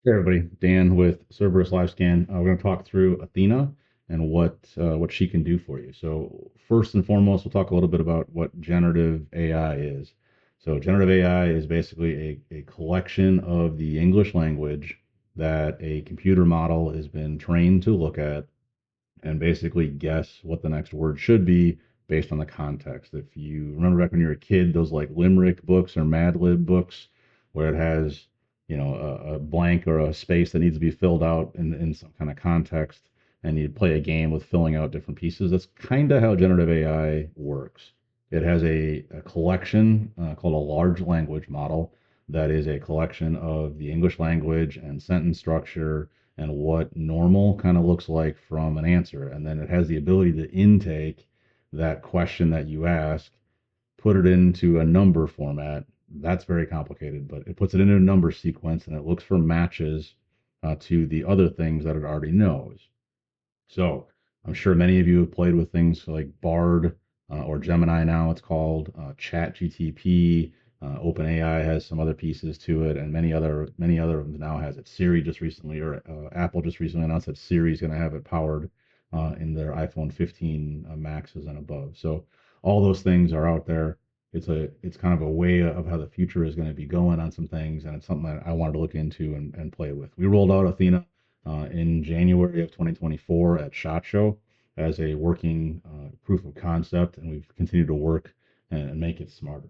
Hey everybody, Dan with Cerberus LiveScan. We're going to talk through Athena and what she can do for you. So first and foremost, we'll talk a little bit about what generative AI is. So generative AI is basically a collection of the English language that a computer model has been trained to look at and basically guess what the next word should be based on the context. If you remember back when you were a kid, those like limerick books or Mad Lib books where it has, a blank or a space that needs to be filled out in some kind of context, and you play a game with filling out different pieces. That's kind of how generative AI works. It has a collection called a large language model that is a collection of the English language and sentence structure and what normal kind of looks like from an answer. And then it has the ability to intake that question that you ask, put it into a number format. That's very complicated, but it puts it into a number sequence and it looks for matches to the other things that it already knows. So I'm sure many of you have played with things like Bard or Gemini now it's called, Chat GTP. OpenAI has some other pieces to it, and many other ones now has it. Siri just recently, or Apple just recently announced that Siri is going to have it powered in their iPhone 15 Maxes and above. So all those things are out there. It's kind of a way of how the future is going to be going on some things, and it's something that I wanted to look into and play with. We rolled out Athena in January of 2024 at SHOT Show as a working proof of concept, and we've continued to work and make it smarter.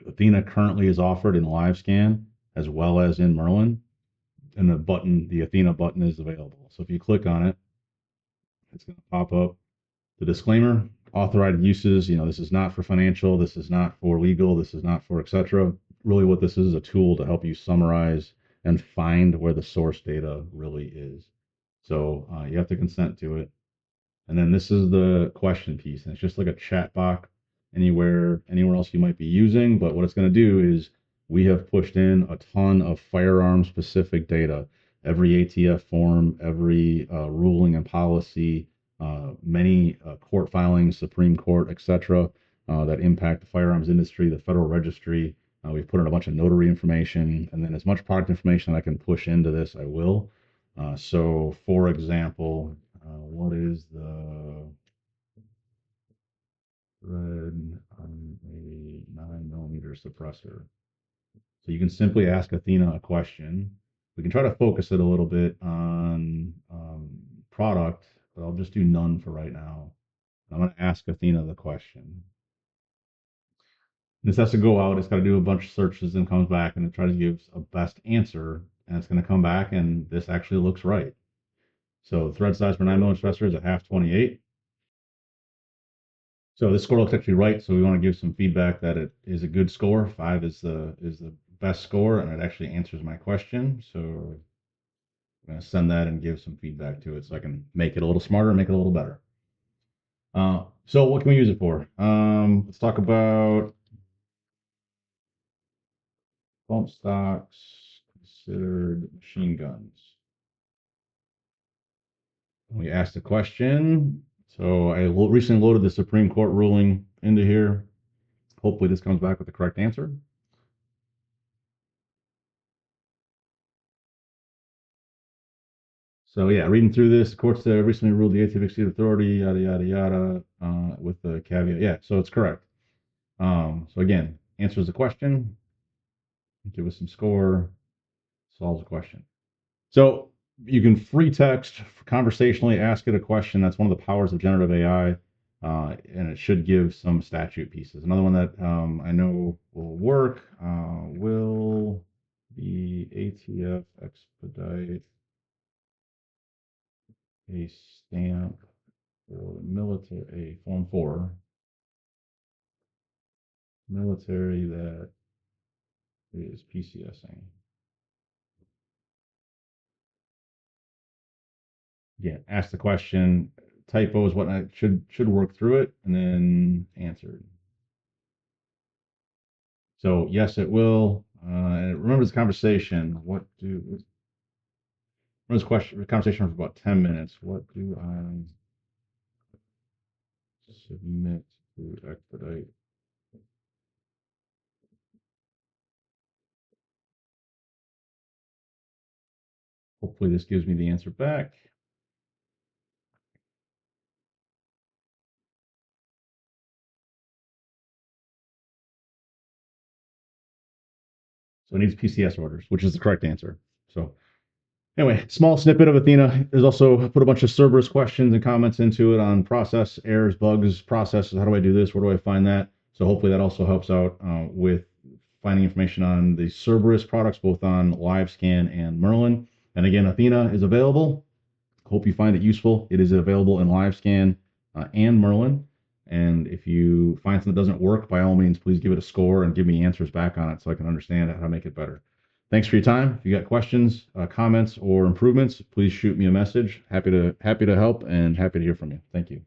Athena currently is offered in LiveScan as well as in Merlin, and the Athena button is available. So if you click on it, it's going to pop up the disclaimer, authorized uses. This is not for financial, this is not for legal, this is not for etc. Really, what this is a tool to help you summarize and find where the source data really is. So you have to consent to it. And then this is the question piece, and it's just like a chat box anywhere else you might be using. But what it's going to do is we have pushed in a ton of firearm specific data, every ATF form, every ruling and policy, many court filings, Supreme Court, etc., that impact the firearms industry, the Federal Registry. We've put in a bunch of notary information, and then as much product information I can push into this, I will. So, for example, what is the thread on a 9 millimeter suppressor? So you can simply ask Athena a question. We can try to focus it a little bit on product, but I'll just do none for right now. I'm going to ask Athena the question. This has to go out. It's got to do a bunch of searches and comes back and it tries to give a best answer. And it's going to come back and this actually looks right. So thread size for 9 millimeter suppressor is a half 28. So this score looks actually right. So we want to give some feedback that it is a good score. 5 is the best score, and it actually answers my question. So I'm going to send that and give some feedback to it so I can make it a little smarter, make it a little better. So what can we use it for? Let's talk about bump stocks considered machine guns. We asked a question. So I recently loaded the Supreme Court ruling into here. Hopefully this comes back with the correct answer. So yeah, reading through this, courts recently ruled the ATF exceeded authority, yada yada yada, with the caveat. Yeah, so it's correct. So again, answers the question, give us some score, solves the question. So you can free text conversationally ask it a question. That's one of the powers of generative AI, and it should give some statute pieces. Another one that I know will work. Will the ATF expedite a stamp for military, a Form 4 military that is PCSing? Yeah, ask the question, typos, whatnot, should work through it, and then answer. So yes, it will. And it remembers the conversation. Remember this question, the conversation for about 10 minutes. What do I submit to expedite? Hopefully this gives me the answer back. So it needs PCS orders, which is the correct answer. So anyway, small snippet of Athena. There's also put a bunch of Cerberus questions and comments into it on process, errors, bugs, processes. How do I do this? Where do I find that? So hopefully that also helps out with finding information on the Cerberus products, both on LiveScan and Merlin. And again, Athena is available. Hope you find it useful. It is available in LiveScan and Merlin. And if you find something that doesn't work, by all means, please give it a score and give me answers back on it so I can understand how to make it better. Thanks for your time. If you got questions, comments, or improvements, please shoot me a message. Happy to help and happy to hear from you. Thank you.